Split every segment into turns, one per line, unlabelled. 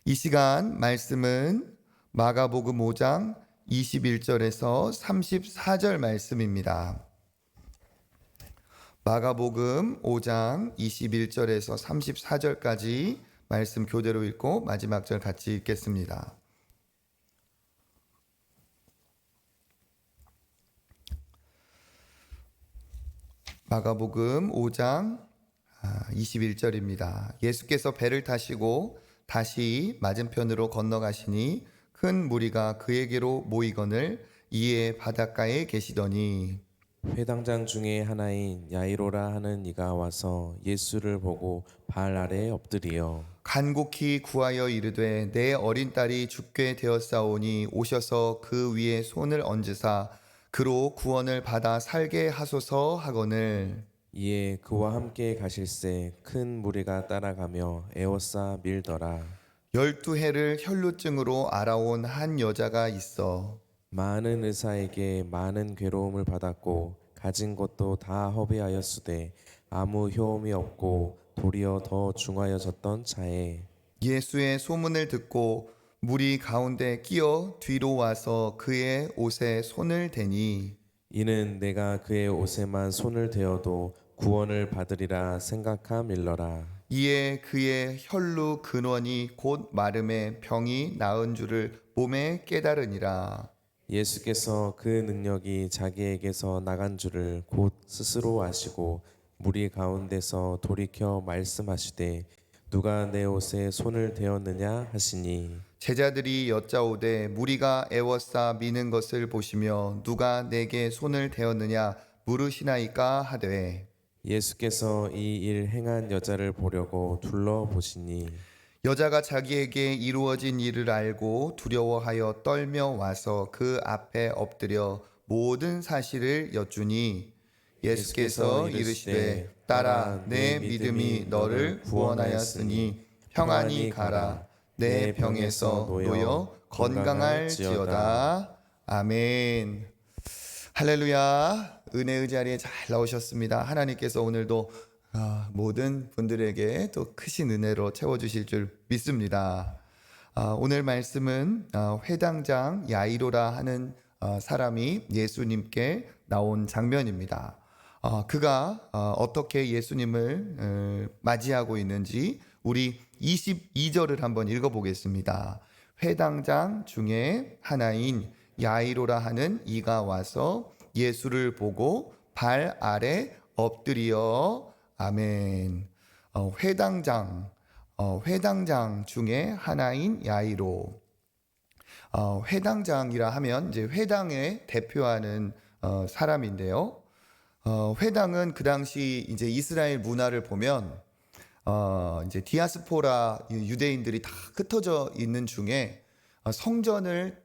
이 시간 말씀은 마가복음 5장 21절에서 34절 말씀입니다. 마가복음 5장 21절에서 34절까지 말씀 교대로 읽고 마지막 절 같이 읽겠습니다. 마가복음 5장 21절입니다. 예수께서 배를 타시고 다시 맞은편으로 건너가시니 큰 무리가 그에게로 모이거늘 이에 바닷가에 계시더니
회당장 중에 하나인 야이로라 하는 이가 와서 예수를 보고 발 아래에 엎드리어
간곡히 구하여 이르되 내 어린 딸이 죽게 되었사오니 오셔서 그 위에 손을 얹으사 그로 구원을 받아 살게 하소서 하거늘
이에 그와 함께 가실새 큰 무리가 따라가며 에워싸 밀더라.
12해를 혈루증으로 알아온 한 여자가 있어
많은 의사에게 많은 괴로움을 받았고 가진 것도 다 허비하였으되 아무 효험이 없고 도리어 더 중하여졌던 차에
예수의 소문을 듣고 무리 가운데 끼어 뒤로 와서 그의 옷에 손을 대니
이는 내가 그의 옷에만 손을 대어도 구원을 받으리라 생각함일러라.
이에 그의 혈루 근원이 곧 마름에 병이 나은 줄을 몸에 깨달으니라.
예수께서 그 능력이 자기에게서 나간 줄을 곧 스스로 아시고 무리 가운데서 돌이켜 말씀하시되 누가 내 옷에 손을 대었느냐 하시니
제자들이 여짜오되 무리가 애워싸 미는 것을 보시며 누가 내게 손을 대었느냐 물으시나이까 하되
예수께서 이 일 행한 여자를 보려고 둘러보시니
여자가 자기에게 이루어진 일을 알고 두려워하여 떨며 와서 그 앞에 엎드려 모든 사실을 여쭈니 예수께서 이르시되 딸아 내 믿음이 너를 구원하였으니 평안히 가라 내 병에서 놓여 건강할지어다. 아멘. 할렐루야. 은혜의 자리에 잘 나오셨습니다. 하나님께서 오늘도 모든 분들에게 또 크신 은혜로 채워주실 줄 믿습니다. 오늘 말씀은 회당장 야이로라 하는 사람이 예수님께 나온 장면입니다. 그가 어떻게 예수님을 맞이하고 있는지 우리 22절을 한번 읽어보겠습니다. 회당장 중에 하나인 야이로라 하는 이가 와서 예수를 보고 발 아래 엎드리어 아멘. 회당장 중에 하나인 야이로. 회당장이라 하면 이제 회당에 대표하는 사람인데요. 회당은 그 당시 이제 이스라엘 문화를 보면 이제 디아스포라 유대인들이 다 흩어져 있는 중에 성전을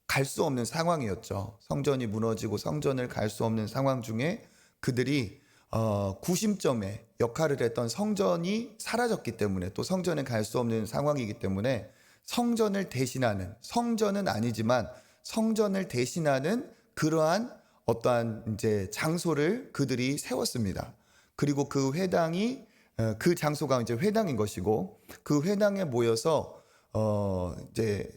갈 수 없는 상황이었죠. 성전이 무너지고 성전을 갈 수 없는 상황 중에 그들이 구심점에 역할을 했던 성전이 사라졌기 때문에 또 성전에 갈 수 없는 상황이기 때문에 성전을 대신하는 성전은 아니지만 성전을 대신하는 그러한 어떠한 이제 장소를 그들이 세웠습니다. 그리고 그 회당이 그 장소가 이제 회당인 것이고 그 회당에 모여서 이제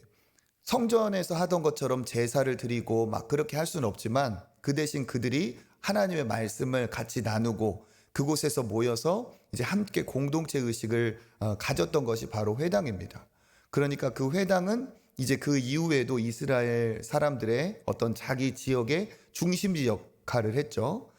성전에서 하던 것처럼 제사를 드리고 막 그렇게 할 수는 없지만 그 대신 그들이 하나님의 말씀을 같이 나누고 그곳에서 모여서 이제 함께 공동체 의식을 가졌던 것이 바로 회당입니다. 그러니까 그 회당은 이제 그 이후에도 이스라엘 사람들의 어떤 자기 지역의 중심지 역할을 했죠.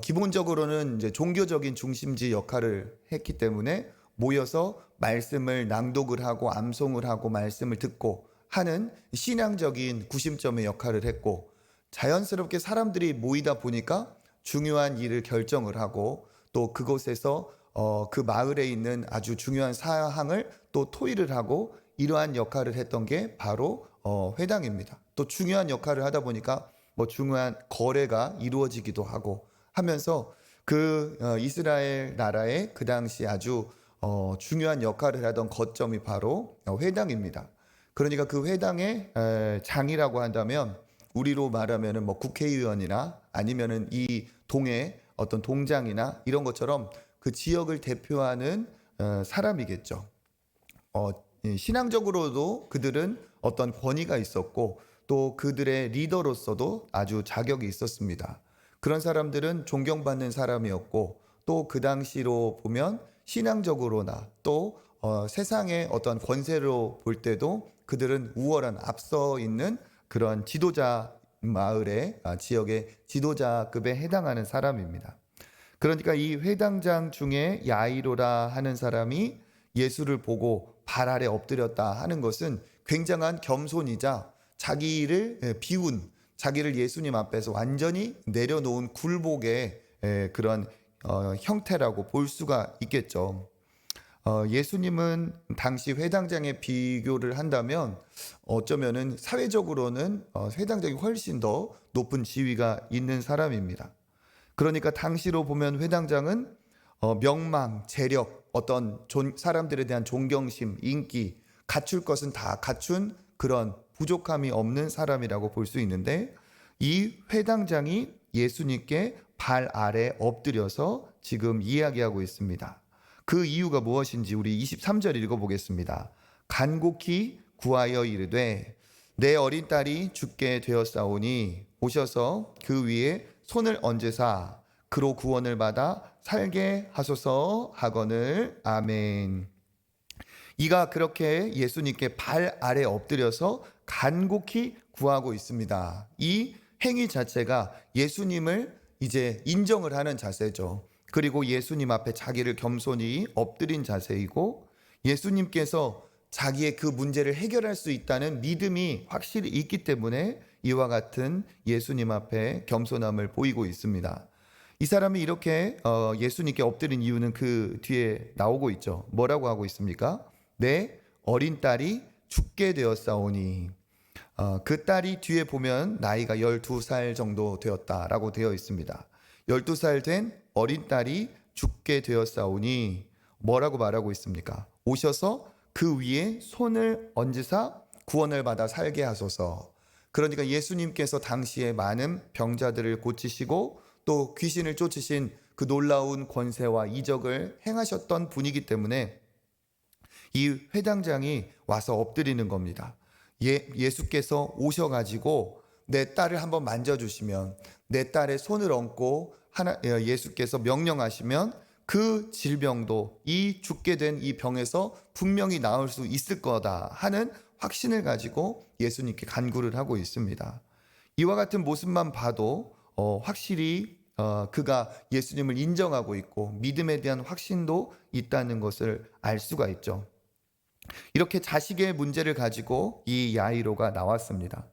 기본적으로는 이제 종교적인 중심지 역할을 했기 때문에 모여서 말씀을 낭독을 하고 암송을 하고 말씀을 듣고 하는 신앙적인 구심점의 역할을 했고 자연스럽게 사람들이 모이다 보니까 중요한 일을 결정을 하고 또 그곳에서 그 마을에 있는 아주 중요한 사항을 또 토의를 하고 이러한 역할을 했던 게 바로 회당입니다. 또 중요한 역할을 하다 보니까 뭐 중요한 거래가 이루어지기도 하고 하면서 그 이스라엘 나라의 그 당시 아주 중요한 역할을 하던 거점이 바로 회당입니다. 그러니까 그 회당의 장이라고 한다면 우리로 말하면은 뭐 국회의원이나 아니면은 이 동의 어떤 동장이나 이런 것처럼 그 지역을 대표하는 사람이겠죠. 신앙적으로도 그들은 어떤 권위가 있었고 또 그들의 리더로서도 아주 자격이 있었습니다. 그런 사람들은 존경받는 사람이었고 또 그 당시로 보면 신앙적으로나 또 세상의 어떤 권세로 볼 때도 그들은 우월한 앞서 있는 그런 지도자 마을의 지역의 지도자급에 해당하는 사람입니다. 그러니까 이 회당장 중에 야이로라 하는 사람이 예수를 보고 발 아래 엎드렸다 하는 것은 굉장한 겸손이자 자기를 비운, 자기를 예수님 앞에서 완전히 내려놓은 굴복의 그런 형태라고 볼 수가 있겠죠. 예수님은 당시 회당장에 비교를 한다면 어쩌면은 사회적으로는 회당장이 훨씬 더 높은 지위가 있는 사람입니다. 그러니까 당시로 보면 회당장은 명망, 재력, 어떤 사람들에 대한 존경심, 인기, 갖출 것은 다 갖춘 그런 부족함이 없는 사람이라고 볼 수 있는데 이 회당장이 예수님께 발 아래 엎드려서 지금 이야기하고 있습니다. 그 이유가 무엇인지 우리 23절 읽어보겠습니다. 간곡히 구하여 이르되 내 어린 딸이 죽게 되었사오니 오셔서 그 위에 손을 얹으사 그로 구원을 받아 살게 하소서 하거늘. 아멘. 이가 그렇게 예수님께 발 아래 엎드려서 간곡히 구하고 있습니다. 이 행위 자체가 예수님을 이제 인정을 하는 자세죠. 그리고 예수님 앞에 자기를 겸손히 엎드린 자세이고 예수님께서 자기의 그 문제를 해결할 수 있다는 믿음이 확실히 있기 때문에 이와 같은 예수님 앞에 겸손함을 보이고 있습니다. 이 사람이 이렇게 예수님께 엎드린 이유는 그 뒤에 나오고 있죠. 뭐라고 하고 있습니까? 내 어린 딸이 죽게 되었사오니. 그 딸이 뒤에 보면 나이가 12살 정도 되었다라고 되어 있습니다. 12살 된 어린 딸이 죽게 되었사오니 뭐라고 말하고 있습니까? 오셔서 그 위에 손을 얹으사 구원을 받아 살게 하소서. 그러니까 예수님께서 당시에 많은 병자들을 고치시고 또 귀신을 쫓으신 그 놀라운 권세와 이적을 행하셨던 분이기 때문에 이 회당장이 와서 엎드리는 겁니다. 예수께서 오셔가지고 내 딸을 한번 만져주시면, 내 딸의 손을 얹고 예수께서 명령하시면 그 질병도 이 죽게 된 이 병에서 분명히 나을 수 있을 거다 하는 확신을 가지고 예수님께 간구를 하고 있습니다. 이와 같은 모습만 봐도 확실히 그가 예수님을 인정하고 있고 믿음에 대한 확신도 있다는 것을 알 수가 있죠. 이렇게 자식의 문제를 가지고 이 야이로가 나왔습니다.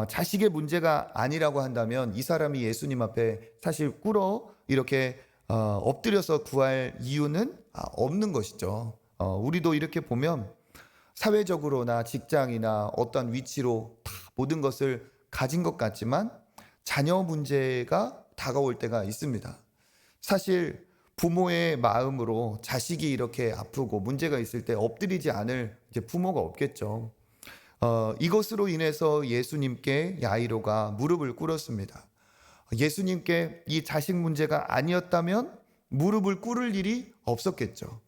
자식의 문제가 아니라고 한다면 이 사람이 예수님 앞에 사실 꿇어 이렇게 엎드려서 구할 이유는 없는 것이죠. 우리도 이렇게 보면 사회적으로나 직장이나 어떤 위치로 다 모든 것을 가진 것 같지만 자녀 문제가 다가올 때가 있습니다. 사실 부모의 마음으로 자식이 이렇게 아프고 문제가 있을 때 엎드리지 않을 이제 부모가 없겠죠. 이것으로 인해서 예수님께 야이로가 무릎을 꿇었습니다. 예수님께 이 자식 문제가 아니었다면 무릎을 꿇을 일이 없었겠죠.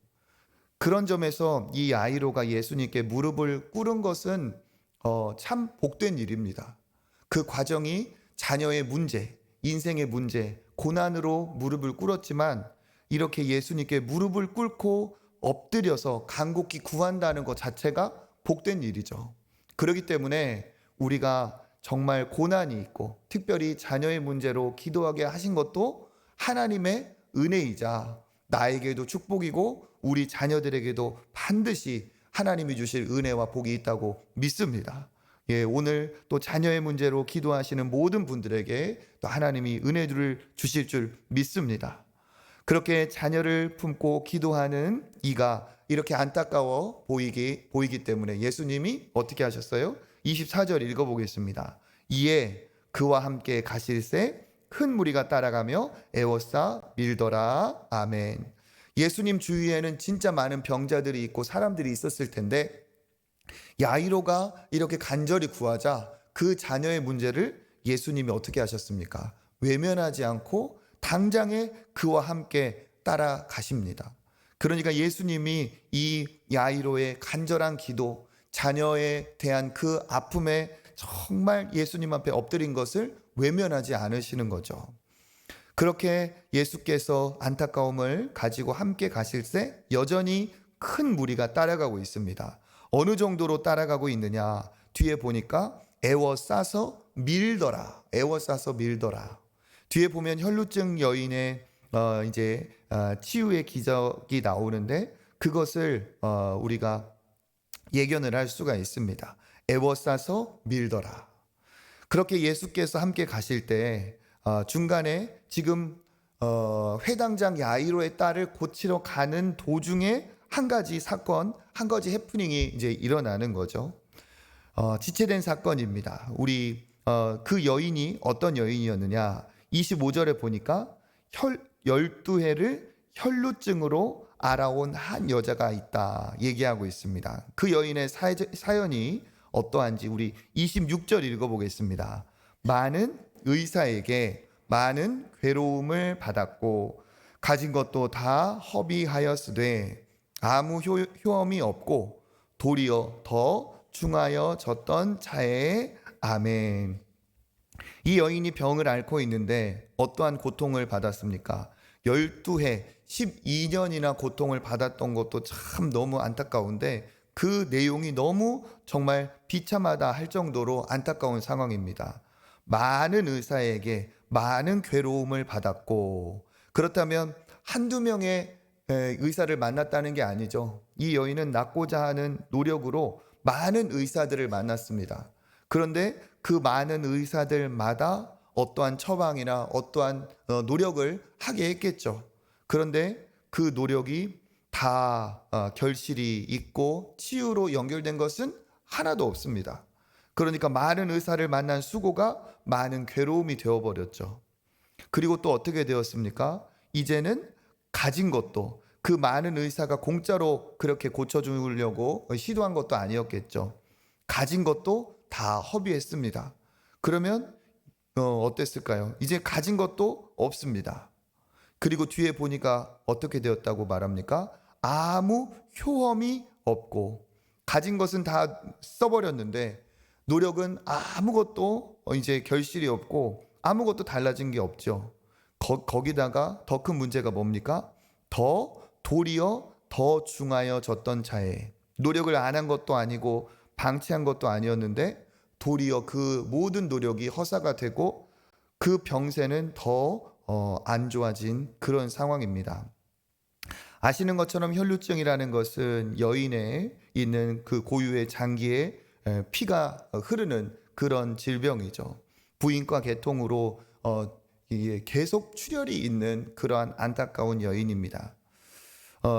그런 점에서 이 야이로가 예수님께 무릎을 꿇은 것은 참 복된 일입니다. 그 과정이 자녀의 문제, 인생의 문제, 고난으로 무릎을 꿇었지만 이렇게 예수님께 무릎을 꿇고 엎드려서 간곡히 구한다는 것 자체가 복된 일이죠. 그렇기 때문에 우리가 정말 고난이 있고 특별히 자녀의 문제로 기도하게 하신 것도 하나님의 은혜이자 나에게도 축복이고 우리 자녀들에게도 반드시 하나님이 주실 은혜와 복이 있다고 믿습니다. 오늘 또 자녀의 문제로 기도하시는 모든 분들에게 또 하나님이 은혜를 주실 줄 믿습니다. 그렇게 자녀를 품고 기도하는 이가 이렇게 안타까워 보이기 때문에 예수님이 어떻게 하셨어요? 24절 읽어보겠습니다. 이에 그와 함께 가실새 큰 무리가 따라가며 애워싸 밀더라. 아멘. 예수님 주위에는 진짜 많은 병자들이 있고 사람들이 있었을 텐데 야이로가 이렇게 간절히 구하자 그 자녀의 문제를 예수님이 어떻게 하셨습니까? 외면하지 않고 당장에 그와 함께 따라가십니다. 그러니까 예수님이 이 야이로의 간절한 기도, 자녀에 대한 그 아픔에 정말 예수님 앞에 엎드린 것을 외면하지 않으시는 거죠. 그렇게 예수께서 안타까움을 가지고 함께 가실 때 여전히 큰 무리가 따라가고 있습니다. 어느 정도로 따라가고 있느냐? 뒤에 보니까 애워싸서 밀더라. 애워싸서 밀더라. 뒤에 보면 혈루증 여인의 치유의 기적이 나오는데 그것을 우리가 예견을 할 수가 있습니다. 애워싸서 밀더라. 그렇게 예수께서 함께 가실 때 중간에 지금 회당장 야이로의 딸을 고치러 가는 도중에 한 가지 사건, 한 가지 해프닝이 이제 일어나는 거죠. 지체된 사건입니다. 우리 그 여인이 어떤 여인이었느냐? 25절에 보니까 12해를 혈루증으로 알아온 한 여자가 있다 얘기하고 있습니다. 그 여인의 사연이 어떠한지 우리 26절 읽어보겠습니다. 많은 의사에게 많은 괴로움을 받았고 가진 것도 다 허비하였으되 아무 효험이 없고 도리어 더 중하여졌던 자에 아멘. 이 여인이 병을 앓고 있는데 어떠한 고통을 받았습니까? 12해 12년이나 고통을 받았던 것도 참 너무 안타까운데 그 내용이 너무 정말 비참하다 할 정도로 안타까운 상황입니다. 많은 의사에게 많은 괴로움을 받았고, 그렇다면 한두 명의 의사를 만났다는 게 아니죠. 이 여인은 낫고자 하는 노력으로 많은 의사들을 만났습니다. 그런데 그 많은 의사들마다 어떠한 처방이나 어떠한 노력을 하게 했겠죠. 그런데 그 노력이 다 결실이 있고 치유로 연결된 것은 하나도 없습니다. 그러니까 많은 의사를 만난 수고가 많은 괴로움이 되어버렸죠. 그리고 또 어떻게 되었습니까? 이제는 가진 것도 그 많은 의사가 공짜로 그렇게 고쳐주려고 시도한 것도 아니었겠죠. 가진 것도 다 허비했습니다. 그러면 어땠을까요? 이제 가진 것도 없습니다. 그리고 뒤에 보니까 어떻게 되었다고 말합니까? 아무 효험이 없고 가진 것은 다 써버렸는데 노력은 아무것도 이제 결실이 없고 아무것도 달라진 게 없죠. 거기다가 더 큰 문제가 뭡니까? 도리어 더 중하여졌던 자에 노력을 안 한 것도 아니고 방치한 것도 아니었는데 도리어 그 모든 노력이 허사가 되고 그 병세는 더 안 좋아진 그런 상황입니다. 아시는 것처럼 혈루증이라는 것은 여인에 있는 그 고유의 장기에 피가 흐르는 그런 질병이죠. 부인과 계통으로 계속 출혈이 있는 그러한 안타까운 여인입니다.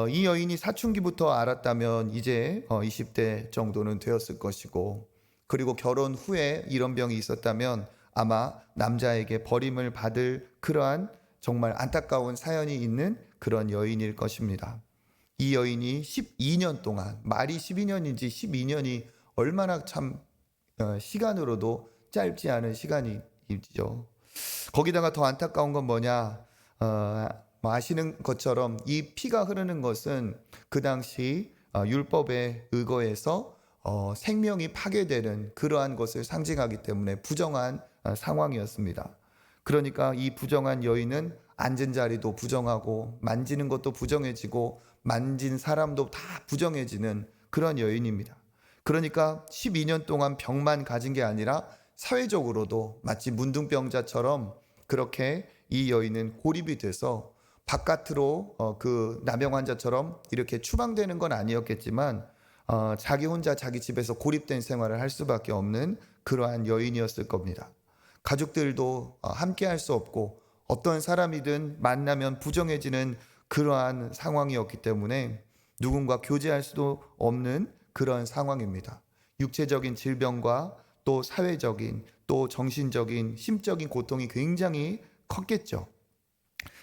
이 여인이 사춘기부터 알았다면 이제 20대 정도는 되었을 것이고, 그리고 결혼 후에 이런 병이 있었다면 아마 남자에게 버림을 받을 그러한 정말 안타까운 사연이 있는 그런 여인일 것입니다. 이 여인이 12년 동안, 말이 12년인지 12년이 얼마나 참 시간으로도 짧지 않은 시간이죠. 거기다가 더 안타까운 건 뭐냐? 아시는 것처럼 이 피가 흐르는 것은 그 당시 율법에 의거해서 생명이 파괴되는 그러한 것을 상징하기 때문에 부정한 상황이었습니다. 그러니까 이 부정한 여인은 앉은 자리도 부정하고 만지는 것도 부정해지고 만진 사람도 다 부정해지는 그런 여인입니다. 그러니까 12년 동안 병만 가진 게 아니라 사회적으로도 마치 문둥병자처럼 그렇게 이 여인은 고립이 돼서 바깥으로 그 남병 환자처럼 이렇게 추방되는 건 아니었겠지만 자기 혼자 자기 집에서 고립된 생활을 할 수밖에 없는 그러한 여인이었을 겁니다. 가족들도 함께 할 수 없고 어떤 사람이든 만나면 부정해지는 그러한 상황이었기 때문에 누군가 교제할 수도 없는 그런 상황입니다. 육체적인 질병과 또 사회적인 또 정신적인 심적인 고통이 굉장히 컸겠죠.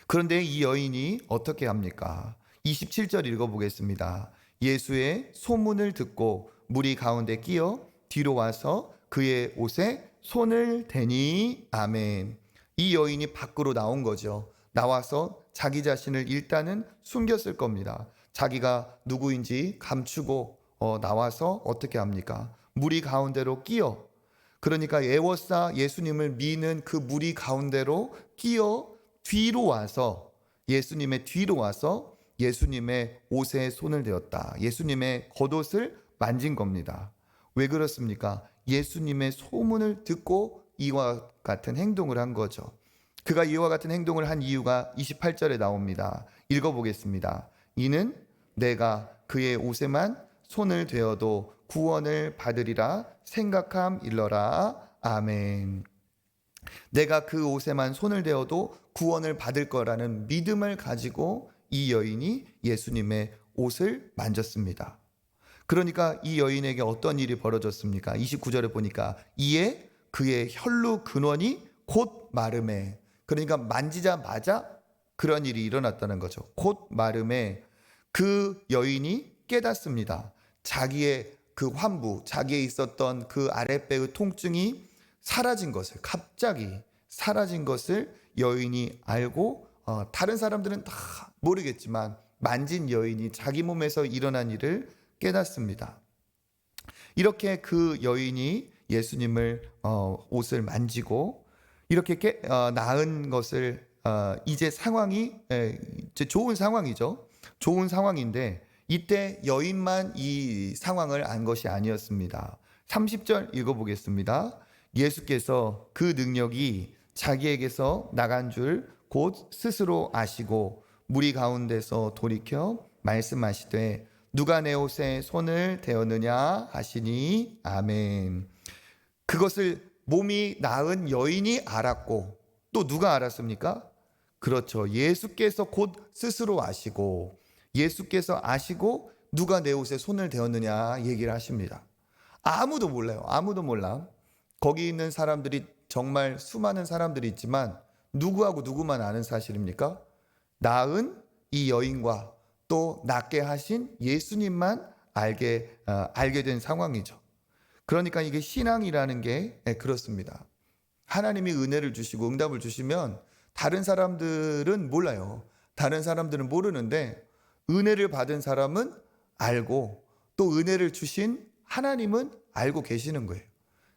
그런데 이 여인이 어떻게 합니까? 27절 읽어보겠습니다. 예수의 소문을 듣고 무리 가운데 끼어 뒤로 와서 그의 옷에 손을 대니 아멘. 이 여인이 밖으로 나온 거죠. 나와서 자기 자신을 일단은 숨겼을 겁니다. 자기가 누구인지 감추고 나와서 어떻게 합니까? 무리 가운데로 끼어, 그러니까 애워싸 예수님을 미는 그 무리 가운데로 끼어 뒤로 와서, 예수님의 뒤로 와서 예수님의 옷에 손을 대었다. 예수님의 겉옷을 만진 겁니다. 왜 그렇습니까? 예수님의 소문을 듣고 이와 같은 행동을 한 거죠. 그가 이와 같은 행동을 한 이유가 28절에 나옵니다. 읽어보겠습니다. 이는 내가 그의 옷에만 손을 대어도 구원을 받으리라 생각함 일러라. 아멘. 내가 그 옷에만 손을 대어도 구원을 받을 거라는 믿음을 가지고 이 여인이 예수님의 옷을 만졌습니다. 그러니까 이 여인에게 어떤 일이 벌어졌습니까? 29절에 보니까 이에 그의 혈루 근원이 곧 마름에, 그러니까 만지자마자 그런 일이 일어났다는 거죠. 곧 마름에 그 여인이 깨닫습니다. 자기의 그 환부, 자기에 있었던 그 아랫배의 통증이 사라진 것을, 갑자기 사라진 것을 여인이 알고, 다른 사람들은 다 모르겠지만 만진 여인이 자기 몸에서 일어난 일을 깨닫습니다. 이렇게 그 여인이 예수님을 옷을 만지고 이렇게 나은 것을, 이제 상황이 이제 좋은 상황이죠. 좋은 상황인데 이때 여인만 이 상황을 안 것이 아니었습니다. 30절 읽어보겠습니다. 예수께서 그 능력이 자기에게서 나간 줄 곧 스스로 아시고 무리 가운데서 돌이켜 말씀하시되 누가 내 옷에 손을 대었느냐 하시니 아멘. 그것을 몸이 나은 여인이 알았고 또 누가 알았습니까? 그렇죠. 예수께서 곧 스스로 아시고, 예수께서 아시고 누가 내 옷에 손을 대었느냐 얘기를 하십니다. 아무도 몰라요. 아무도 몰라. 거기 있는 사람들이 정말 수많은 사람들이 있지만 누구하고 누구만 아는 사실입니까? 나은 이 여인과 또 낫게 하신 예수님만 알게 된 상황이죠. 그러니까 이게 신앙이라는 게 그렇습니다. 하나님이 은혜를 주시고 응답을 주시면 다른 사람들은 몰라요. 다른 사람들은 모르는데 은혜를 받은 사람은 알고 또 은혜를 주신 하나님은 알고 계시는 거예요.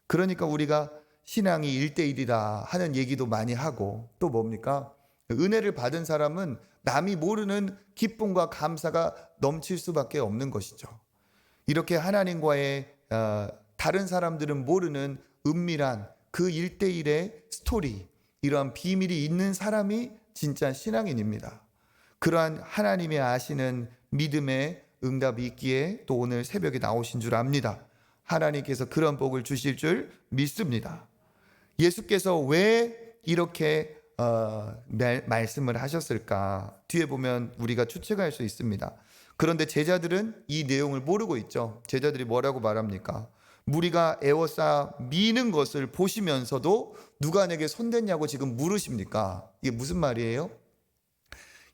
그러니까 우리가 신앙이 1대1이다 하는 얘기도 많이 하고, 또 뭡니까? 은혜를 받은 사람은 남이 모르는 기쁨과 감사가 넘칠 수밖에 없는 것이죠. 이렇게 하나님과의 다른 사람들은 모르는 은밀한 그 1대1의 스토리, 이러한 비밀이 있는 사람이 진짜 신앙인입니다. 그러한 하나님이 아시는 믿음의 응답이 있기에 또 오늘 새벽에 나오신 줄 압니다. 하나님께서 그런 복을 주실 줄 믿습니다. 예수께서 왜 이렇게 말씀을 하셨을까? 뒤에 보면 우리가 추측할 수 있습니다. 그런데 제자들은 이 내용을 모르고 있죠. 제자들이 뭐라고 말합니까? 무리가 애워싸 미는 것을 보시면서도 누가 내게 손댔냐고 지금 물으십니까? 이게 무슨 말이에요?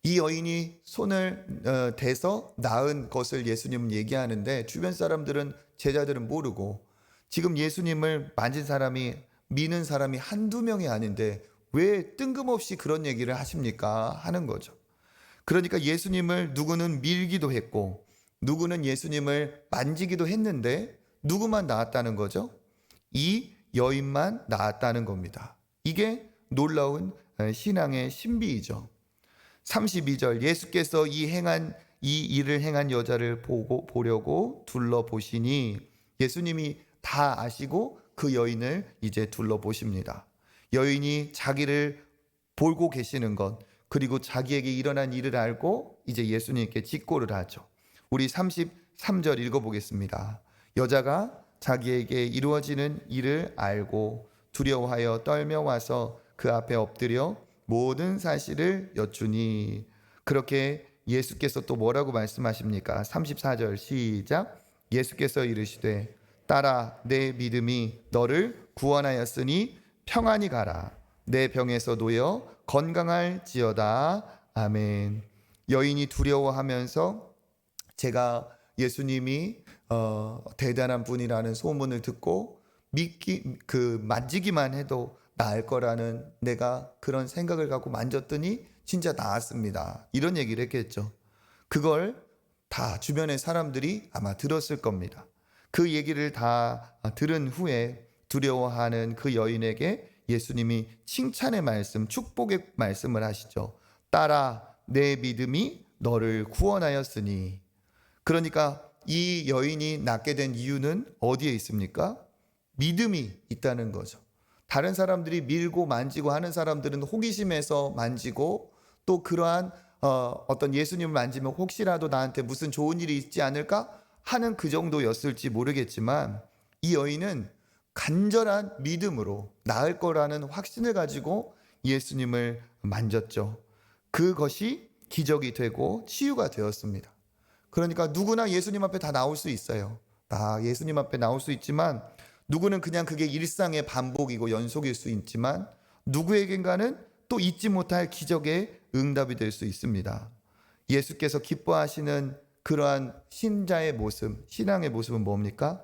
이 여인이 손을 대서 나은 것을 예수님은 얘기하는데 주변 사람들은, 제자들은 모르고, 지금 예수님을 만진 사람이, 미는 사람이 한두 명이 아닌데 왜 뜬금없이 그런 얘기를 하십니까? 하는 거죠. 그러니까 예수님을 누구는 밀기도 했고 누구는 예수님을 만지기도 했는데 누구만 나았다는 거죠? 이 여인만 나았다는 겁니다. 이게 놀라운 신앙의 신비이죠. 32절 예수께서 이 일을 행한 여자를 보려고 둘러보시니, 예수님이 다 아시고 그 여인을 이제 둘러보십니다. 여인이 자기를 보고 계시는 것, 그리고 자기에게 일어난 일을 알고 이제 예수님께 직고를 하죠. 우리 33절 읽어보겠습니다. 여자가 자기에게 이루어지는 일을 알고 두려워하여 떨며 와서 그 앞에 엎드려 모든 사실을 여쭈니. 그렇게 예수께서 또 뭐라고 말씀하십니까? 34절 시작. 예수께서 이르시되 딸아 내 믿음이 너를 구원하였으니 평안히 가라. 내 병에서 놓여 건강할지어다. 아멘. 여인이 두려워하면서 제가 예수님이 대단한 분이라는 소문을 듣고 만지기만 해도 나을 거라는 내가 그런 생각을 갖고 만졌더니 진짜 나았습니다. 이런 얘기를 했겠죠. 그걸 다 주변의 사람들이 아마 들었을 겁니다. 그 얘기를 다 들은 후에 두려워하는 그 여인에게 예수님이 칭찬의 말씀, 축복의 말씀을 하시죠. 딸아, 내 믿음이 너를 구원하였으니. 그러니까 이 여인이 낫게 된 이유는 어디에 있습니까? 믿음이 있다는 거죠. 다른 사람들이 밀고 만지고 하는 사람들은 호기심에서 만지고 또 그러한 어떤 예수님을 만지면 혹시라도 나한테 무슨 좋은 일이 있지 않을까 하는 그 정도였을지 모르겠지만, 이 여인은 간절한 믿음으로 나을 거라는 확신을 가지고 예수님을 만졌죠. 그것이 기적이 되고 치유가 되었습니다. 그러니까 누구나 예수님 앞에 다 나올 수 있어요. 다 예수님 앞에 나올 수 있지만, 누구는 그냥 그게 일상의 반복이고 연속일 수 있지만, 누구에겐가는 또 잊지 못할 기적의 응답이 될 수 있습니다. 예수께서 기뻐하시는 그러한 신자의 모습, 신앙의 모습은 뭡니까?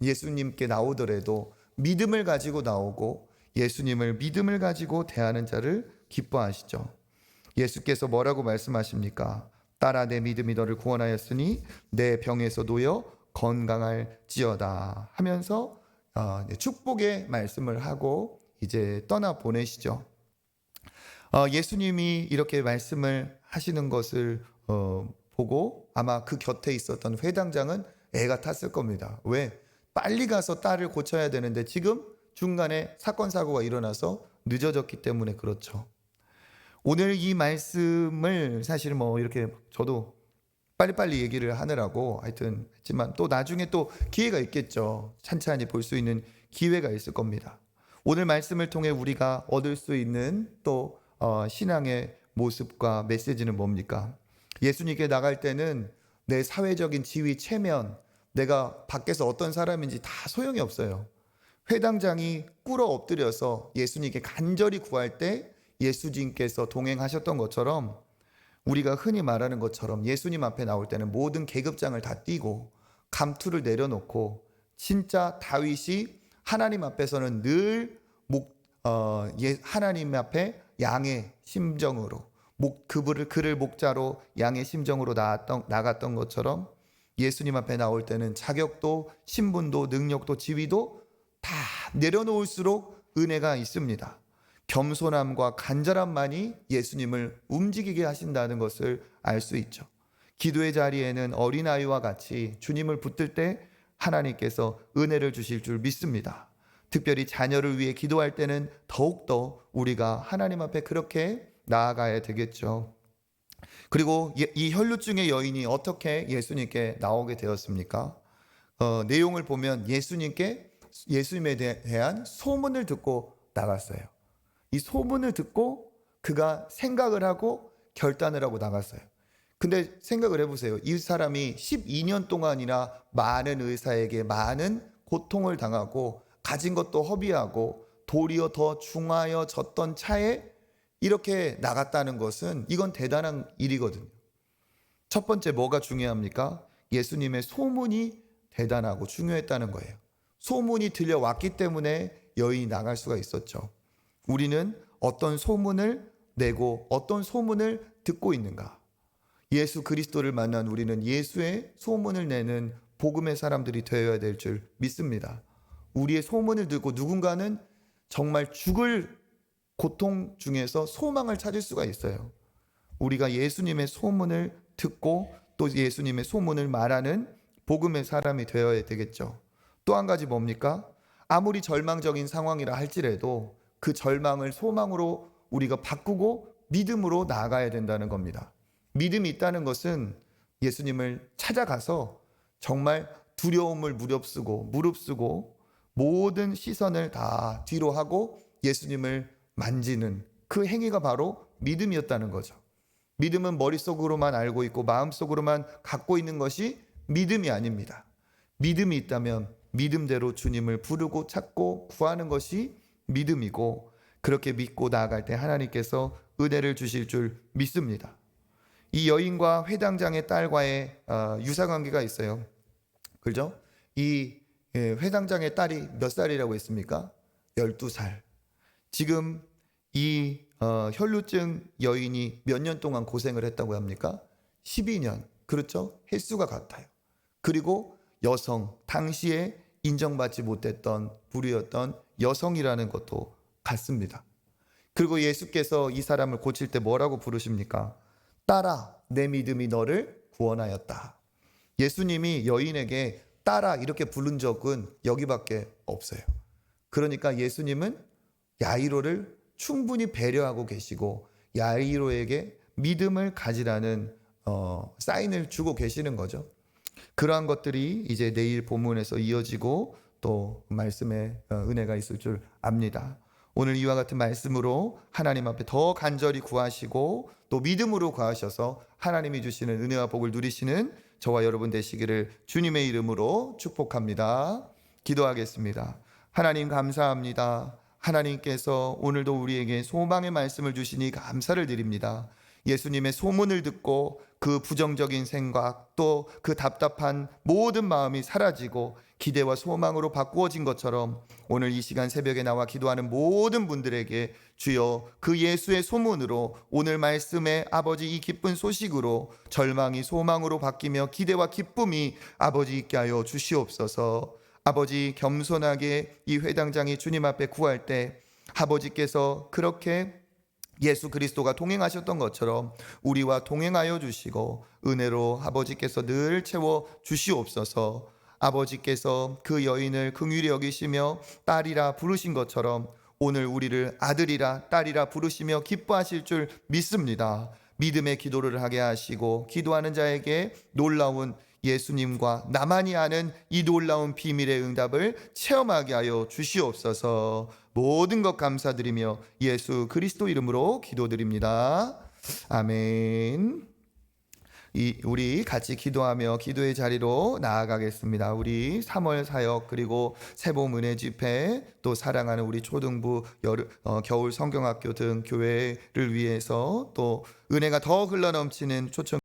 예수님께 나오더라도 믿음을 가지고 나오고 예수님을 믿음을 가지고 대하는 자를 기뻐하시죠. 예수께서 뭐라고 말씀하십니까? 딸아, 내 믿음이 너를 구원하였으니 내 병에서 놓여 건강할지어다 하면서 축복의 말씀을 하고 이제 떠나 보내시죠. 예수님이 이렇게 말씀을 하시는 것을 보고 아마 그 곁에 있었던 회당장은 애가 탔을 겁니다. 왜? 빨리 가서 딸을 고쳐야 되는데 지금 중간에 사건 사고가 일어나서 늦어졌기 때문에 그렇죠. 오늘 이 말씀을 사실 이렇게 저도 빨리빨리 얘기를 하느라고 하여튼 했지만, 또 나중에 또 기회가 있겠죠. 찬찬히 볼 수 있는 기회가 있을 겁니다. 오늘 말씀을 통해 우리가 얻을 수 있는 또 신앙의 모습과 메시지는 뭡니까? 예수님께 나갈 때는 내 사회적인 지위, 체면, 내가 밖에서 어떤 사람인지 다 소용이 없어요. 회당장이 꿇어 엎드려서 예수님께 간절히 구할 때 예수님께서 동행하셨던 것처럼, 우리가 흔히 말하는 것처럼 예수님 앞에 나올 때는 모든 계급장을 다 띄고 감투를 내려놓고, 진짜 다윗이 하나님 앞에서는 늘 하나님 앞에 양의 심정으로 그를 목자로 양의 심정으로 나갔던 것처럼, 예수님 앞에 나올 때는 자격도 신분도 능력도 지위도 다 내려놓을수록 은혜가 있습니다. 겸손함과 간절함만이 예수님을 움직이게 하신다는 것을 알 수 있죠. 기도의 자리에는 어린아이와 같이 주님을 붙들 때 하나님께서 은혜를 주실 줄 믿습니다. 특별히 자녀를 위해 기도할 때는 더욱더 우리가 하나님 앞에 그렇게 나아가야 되겠죠. 그리고 이 혈루증의 여인이 어떻게 예수님께 나오게 되었습니까? 내용을 보면 예수님에 대한 소문을 듣고 나갔어요. 이 소문을 듣고 그가 생각을 하고 결단을 하고 나갔어요. 근데 생각을 해보세요. 이 사람이 12년 동안이나 많은 의사에게 많은 고통을 당하고 가진 것도 허비하고 도리어 더 중하여졌던 차에 이렇게 나갔다는 것은, 이건 대단한 일이거든요. 첫 번째 뭐가 중요합니까? 예수님의 소문이 대단하고 중요했다는 거예요. 소문이 들려왔기 때문에 여인이 나갈 수가 있었죠. 우리는 어떤 소문을 내고 어떤 소문을 듣고 있는가? 예수 그리스도를 만난 우리는 예수의 소문을 내는 복음의 사람들이 되어야 될 줄 믿습니다. 우리의 소문을 듣고 누군가는 정말 죽을 고통 중에서 소망을 찾을 수가 있어요. 우리가 예수님의 소문을 듣고 또 예수님의 소문을 말하는 복음의 사람이 되어야 되겠죠. 또 한 가지 뭡니까? 아무리 절망적인 상황이라 할지라도 그 절망을 소망으로 우리가 바꾸고 믿음으로 나아가야 된다는 겁니다. 믿음이 있다는 것은 예수님을 찾아가서 정말 두려움을 무릅쓰고 모든 시선을 다 뒤로 하고 예수님을 만지는 그 행위가 바로 믿음이었다는 거죠. 믿음은 머릿속으로만 알고 있고 마음속으로만 갖고 있는 것이 믿음이 아닙니다. 믿음이 있다면 믿음대로 주님을 부르고 찾고 구하는 것이 믿음이고, 그렇게 믿고 나아갈 때 하나님께서 은혜를 주실 줄 믿습니다. 이 여인과 회당장의 딸과의 유사관계가 있어요. 그죠? 이 회당장의 딸이 몇 살이라고 했습니까? 12살. 지금 이 혈루증 여인이 몇 년 동안 고생을 했다고 합니까? 12년. 그렇죠? 횟수가 같아요. 그리고 여성, 당시에 인정받지 못했던 부류였던 여성이라는 것도 같습니다. 그리고 예수께서 이 사람을 고칠 때 뭐라고 부르십니까? 딸아, 내 믿음이 너를 구원하였다. 예수님이 여인에게 딸아 이렇게 부른 적은 여기밖에 없어요. 그러니까 예수님은 야이로를 충분히 배려하고 계시고 야이로에게 믿음을 가지라는 사인을 주고 계시는 거죠. 그러한 것들이 이제 내일 본문에서 이어지고 또 말씀에 은혜가 있을 줄 압니다. 오늘 이와 같은 말씀으로 하나님 앞에 더 간절히 구하시고 또 믿음으로 구하셔서 하나님이 주시는 은혜와 복을 누리시는 저와 여러분 되시기를 주님의 이름으로 축복합니다. 기도하겠습니다. 하나님 감사합니다. 하나님께서 오늘도 우리에게 소망의 말씀을 주시니 감사를 드립니다. 예수님의 소문을 듣고 그 부정적인 생각 또 그 답답한 모든 마음이 사라지고 기대와 소망으로 바꾸어진 것처럼 오늘 이 시간 새벽에 나와 기도하는 모든 분들에게 주여 그 예수의 소문으로 오늘 말씀에 아버지 이 기쁜 소식으로 절망이 소망으로 바뀌며 기대와 기쁨이 아버지 있게 하여 주시옵소서. 아버지 겸손하게 이 회당장이 주님 앞에 구할 때 아버지께서 그렇게 예수 그리스도가 동행하셨던 것처럼 우리와 동행하여 주시고 은혜로 아버지께서 늘 채워 주시옵소서. 아버지께서 그 여인을 긍휼히 여기시며 딸이라 부르신 것처럼 오늘 우리를 아들이라 딸이라 부르시며 기뻐하실 줄 믿습니다. 믿음의 기도를 하게 하시고 기도하는 자에게 놀라운 예수님과 나만이 아는 이 놀라운 비밀의 응답을 체험하게 하여 주시옵소서. 모든 것 감사드리며 예수 그리스도 이름으로 기도드립니다. 아멘. 우리 같이 기도하며 기도의 자리로 나아가겠습니다. 우리 3월 사역 그리고 세봄 은혜 집회 또 사랑하는 우리 초등부 겨울 성경학교 등 교회를 위해서 또 은혜가 더 흘러넘치는 초청